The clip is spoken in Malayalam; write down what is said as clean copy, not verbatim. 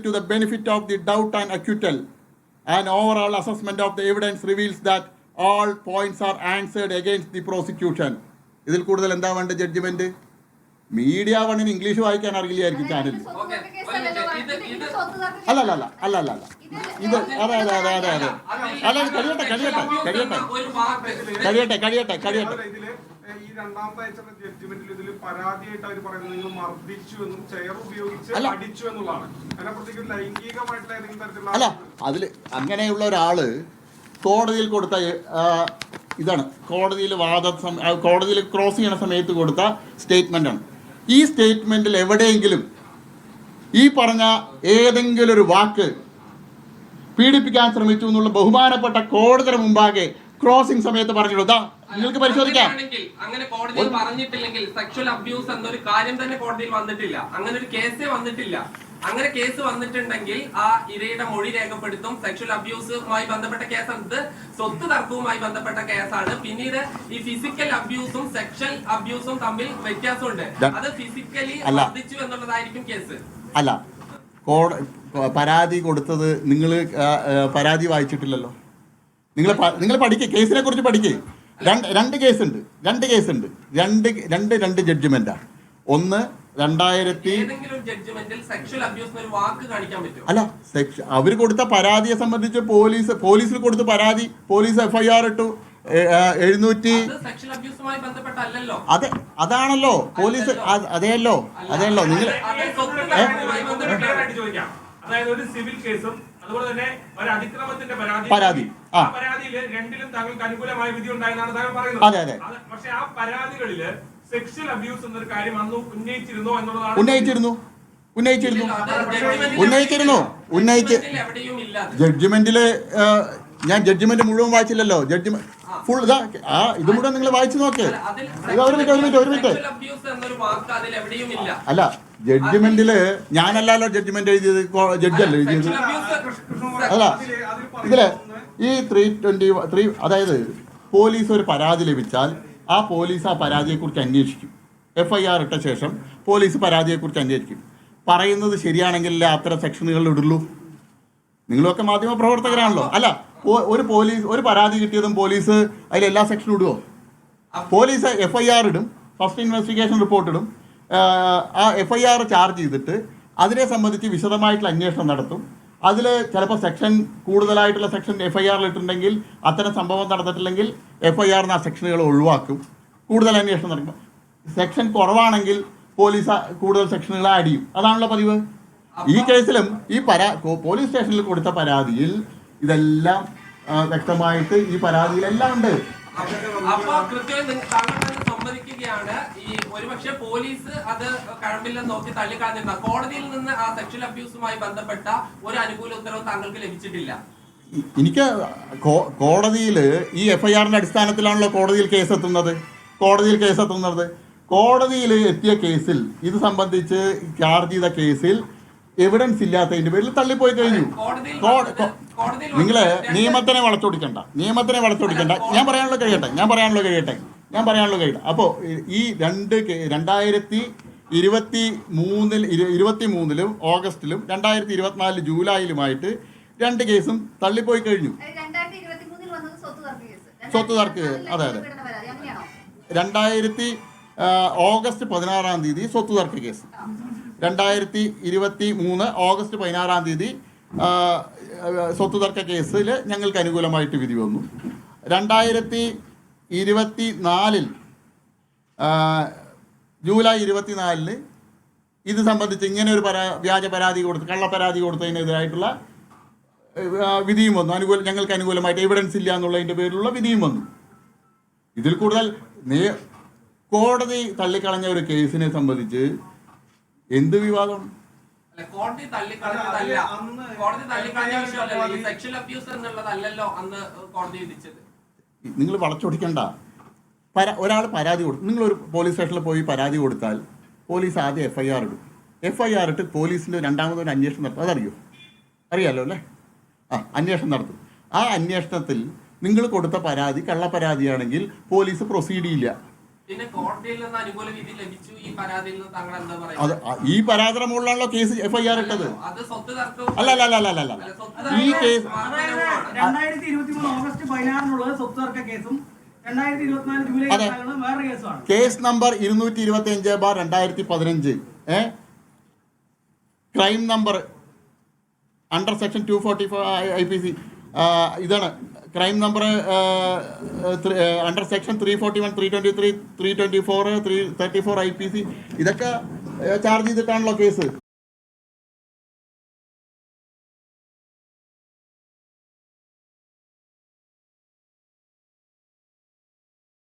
to the benefit of the doubt and acquittal. An overall assessment of the evidence reveals that all points are answered against the prosecution. ഇതിൽ കൂടുതൽ എന്താ വേണ്ട ജഡ്ജ്മെന്റ്? മീഡിയ വണ്ണിന് ഇംഗ്ലീഷ് വായിക്കാൻ അറിയില്ലായിരിക്കും ചാനലിൽ. അല്ല ഇത് അതെ കഴിയട്ടെ. ഈ രണ്ടാമത്തെ ആഴ്ചയുടെ ജഡ്ജ്മെന്റിൽ ഇതിൽ പരാതിയായിട്ട് അവർ പറയുന്നത് നിങ്ങൾ മർദ്ദിച്ചു എന്നും ചെയർ ഉപയോഗിച്ച് അടിച്ചു എന്നുള്ളതാണ്. അതിനപ്പുറത്തേക്ക് ലൈംഗികമായിട്ടുള്ള ഏതെങ്കിലും തരത്തിലുള്ള അല്ല, അതിൽ അങ്ങനെയുള്ള ഒരാള് കോടതിയിൽ കൊടുത്ത ഇതാണ്, കോടതിയിൽ ക്രോസ് ചെയ്യണ സമയത്ത് കൊടുത്ത സ്റ്റേറ്റ്മെന്റ് ആണ്. ഈ സ്റ്റേറ്റ്മെന്റിൽ എവിടെയെങ്കിലും ഈ പറഞ്ഞ ഏതെങ്കിലും ഒരു വാക്ക് പീഡിപ്പിക്കാൻ ശ്രമിച്ചു എന്നുള്ള ബഹുമാനപ്പെട്ട കോടതിയുടെ മുമ്പാകെ ക്രോസിംഗ് സമയത്ത് പറഞ്ഞിടുക. നിങ്ങൾക്ക് പരിശോധിക്കാം. അങ്ങനെ കോടതിയിൽ പറഞ്ഞിട്ടില്ലെങ്കിൽ സെക്ഷൽ അബ്യൂസ് എന്നൊരു കാര്യം തന്നെ കോടതിയിൽ വന്നിട്ടില്ല, അങ്ങനെ ഒരു കേസേ വന്നിട്ടില്ല. അങ്ങനെ കേസ് വന്നിട്ടുണ്ടെങ്കിൽ ആ ഇരയുടെ മൊഴി രേഖപ്പെടുത്തും. സെക്ഷൽ അബ്യൂസുമായി ബന്ധപ്പെട്ട കേസാണ്, സ്വത്ത് തർക്കവുമായി ബന്ധപ്പെട്ട കേസാണ്. പിന്നീട് ഈ ഫിസിക്കൽ അബ്യൂസും സെക്ഷൽ അബ്യൂസും തമ്മിൽ വ്യത്യാസമുണ്ട്. അത് ഫിസിക്കലി വർദ്ധിച്ചു എന്നുള്ളതായിരിക്കും കേസ്. അല്ല, പരാതി കൊടുത്തത് നിങ്ങൾ പരാതി വായിച്ചിട്ടില്ലല്ലോ. നിങ്ങൾ പഠിക്കുക, കേസിനെ കുറിച്ച് പഠിക്കുക. രണ്ട് കേസുണ്ട്. രണ്ട് ജഡ്ജ്മെന്റാ. ഒന്ന് 2000 അല്ല, അവർ കൊടുത്ത പരാതിയെ സംബന്ധിച്ച് പോലീസിൽ കൊടുത്ത പരാതി, പോലീസ് FIR ഇട്ടു. 700 അതാണല്ലോ പോലീസ്. അതെയല്ലോ നിങ്ങൾ അതായത് ഒരു സിവിൽ കേസും അതുപോലെ തന്നെ ഒരു അതിക്രമത്തിന്റെ പരാതി പരാതിയിൽ രണ്ടിലും താങ്കൾക്ക് അനുകൂലമായ വിധി ഉണ്ടായെന്നാണ് താങ്കൾ പറയുന്നത്. അതെ. പക്ഷെ ആ പരാതികളില് സെക്ഷൽ അബ്യൂസ് എന്നൊരു കാര്യം അന്ന് ഉന്നയിച്ചിരുന്നോ എന്നുള്ളതാണ്. ഉന്നയിച്ചിരുന്നു. ജഡ്ജ്മെന്റില് ഞാൻ ജഡ്ജ്മെന്റ് മുഴുവൻ വായിച്ചില്ലല്ലോ. ജഡ്ജ്മെന്റ് ഫുൾ ഇത് മുഴുവൻ നിങ്ങൾ വായിച്ചു നോക്ക്. ഒരു മിനിറ്റ്. അല്ല, ജഡ്ജ്മെന്റില് ഞാനല്ലല്ലോ ജഡ്ജ്മെന്റ് എഴുതിയത്, ജഡ്ജല്ലേ എഴുതിയത്. അല്ല, ഇതില് ഈ 323 അതായത് പോലീസ് ഒരു പരാതി ലഭിച്ചാൽ ആ പോലീസ് ആ പരാതിയെക്കുറിച്ച് അന്വേഷിക്കും. FIR ഇട്ട ശേഷം പോലീസ് പരാതിയെക്കുറിച്ച് അന്വേഷിക്കും. പറയുന്നത് ശരിയാണെങ്കിൽ അത്തരം സെക്ഷനുകളിൽ ഇടുള്ളൂ. നിങ്ങളൊക്കെ മാധ്യമ പ്രവർത്തകരാണല്ലോ. അല്ല, ഒരു പരാതി കിട്ടിയതും പോലീസ് അതിലെല്ലാ സെക്ഷനും ഇടുമോ? പോലീസ് FIR ഇടും, ഫസ്റ്റ് ഇൻവെസ്റ്റിഗേഷൻ റിപ്പോർട്ട് ഇടും. ആ FIR ചാർജ് ചെയ്തിട്ട് അതിനെ സംബന്ധിച്ച് വിശദമായിട്ടുള്ള അന്വേഷണം നടത്തും. അതിൽ ചിലപ്പോൾ കൂടുതലായിട്ടുള്ള സെക്ഷൻ FIR ഇട്ടിട്ടുണ്ടെങ്കിൽ അത്തരം സംഭവം നടന്നിട്ടില്ലെങ്കിൽ FIR ആ സെക്ഷനുകൾ ഒഴിവാക്കും. കൂടുതൽ അന്വേഷണം നടക്കും. സെക്ഷൻ കുറവാണെങ്കിൽ പോലീസ് കൂടുതൽ സെക്ഷനുകൾ ആഡ് ചെയ്യും. അതാണല്ലോ പതിവ്. ഈ കേസിലും ഈ പോലീസ് സ്റ്റേഷനിൽ കൊടുത്ത പരാതിയിൽ ഇതെല്ലാം വ്യക്തമായിട്ട് ഈ പരാതിയിലെല്ലാം ഉണ്ട്. അപ്പൊ കൃത്യമായി സമ്മതിക്കുകയാണ്. ഈ ഒരുപക്ഷെ പോലീസ് അത് കഴമ്പില്ലെന്ന് നോക്കി തള്ളിക്കളഞ്ഞിരുന്ന കോടതിയിൽ നിന്ന് ആ സെക്ഷൽ അബ്യൂസുമായി ബന്ധപ്പെട്ട ഒരു അനുകൂല ഉത്തരവ് താങ്കൾക്ക് ലഭിച്ചിട്ടില്ല. എനിക്ക് കോടതിയിൽ ഈ FIRന്റെ അടിസ്ഥാനത്തിലാണല്ലോ കോടതിയിൽ കേസെത്തുന്നത്. കോടതിയിൽ എത്തിയ കേസിൽ ഇത് സംബന്ധിച്ച് ചാർജ് ചെയ്ത കേസിൽ എവിഡൻസ് ഇല്ലാത്തതിന്റെ പേരിൽ തള്ളിപ്പോയി കഴിഞ്ഞു. നിങ്ങള് നിയമത്തിനെ വളച്ചൊടിക്കണ്ട. ഞാൻ പറയാനുള്ള കഴിയട്ടെ. അപ്പോൾ ഈ 2023 ഓഗസ്റ്റിലും 2024 ജൂലൈയിലുമായിട്ട് 2 കേസും തള്ളിപ്പോയി കഴിഞ്ഞു. സ്വത്ത് തർക്ക് അതെ. ഓഗസ്റ്റ് 16 സ്വത്ത് തർക്ക് കേസ്. 2023 ഓഗസ്റ്റ് 16 സ്വത്ത് തർക്ക കേസിൽ ഞങ്ങൾക്ക് അനുകൂലമായിട്ട് വിധി വന്നു. 2024 ജൂലൈ 24 ഇത് സംബന്ധിച്ച് ഇങ്ങനെ ഒരു വ്യാജ പരാതി കള്ളപ്പരാതി കൊടുത്തതിനെതിരായിട്ടുള്ള വിധിയും വന്നു. ഞങ്ങൾക്ക് അനുകൂലമായിട്ട് എവിഡൻസ് ഇല്ല എന്നുള്ളതിൻ്റെ പേരിലുള്ള വിധിയും വന്നു. ഇതിൽ കൂടുതൽ കോടതി തള്ളിക്കളഞ്ഞ ഒരു കേസിനെ സംബന്ധിച്ച് എന്ത് വിവാദമാണ്? നിങ്ങൾ വളച്ചൊടിക്കണ്ട. ഒരാൾ പരാതി കൊടുത്തു, നിങ്ങളൊരു പോലീസ് സ്റ്റേഷനിൽ പോയി പരാതി കൊടുത്താൽ പോലീസ് ആദ്യം FIR ഇടും. FIR ഇട്ട് പോലീസിൻ്റെ രണ്ടാമതൊരു അന്വേഷണം നടത്തും. അറിയാലോ അല്ലേ? അന്വേഷണം നടത്തും. ആ അന്വേഷണത്തിൽ നിങ്ങൾ കൊടുത്ത പരാതി കള്ളപ്പരാതിയാണെങ്കിൽ പോലീസ് പ്രൊസീഡ് ചെയ്യില്ല. പിന്നെ കോടതിയിൽ നിന്ന് അനുകൂല വിധി ലഭിച്ചു ഈ പരാതിയിൽ നിന്ന് താങ്കൾ എന്താ അത് പറയുന്നത്? ഈ പരാതിയുടെ മുകളിലാണല്ലോ കേസ് FIR ഇട്ടത്. അത് സ്വത്ത് തർക്കവും അല്ല ഈ കേസ് 2023 ഓഗസ്റ്റ് 16 സ്വത്ത് തർക്ക കേസും 2024 ജൂലൈ അതെ. വേറെ കേസുമാണ്. Case number 225/2015 crime number under section 244 IPC ഇതാണ് crime number under section 341, 323, 324, 334 IPC ഇതൊക്കെ ചാർജ് ചെയ്തിട്ടാണല്ലോ കേസ്.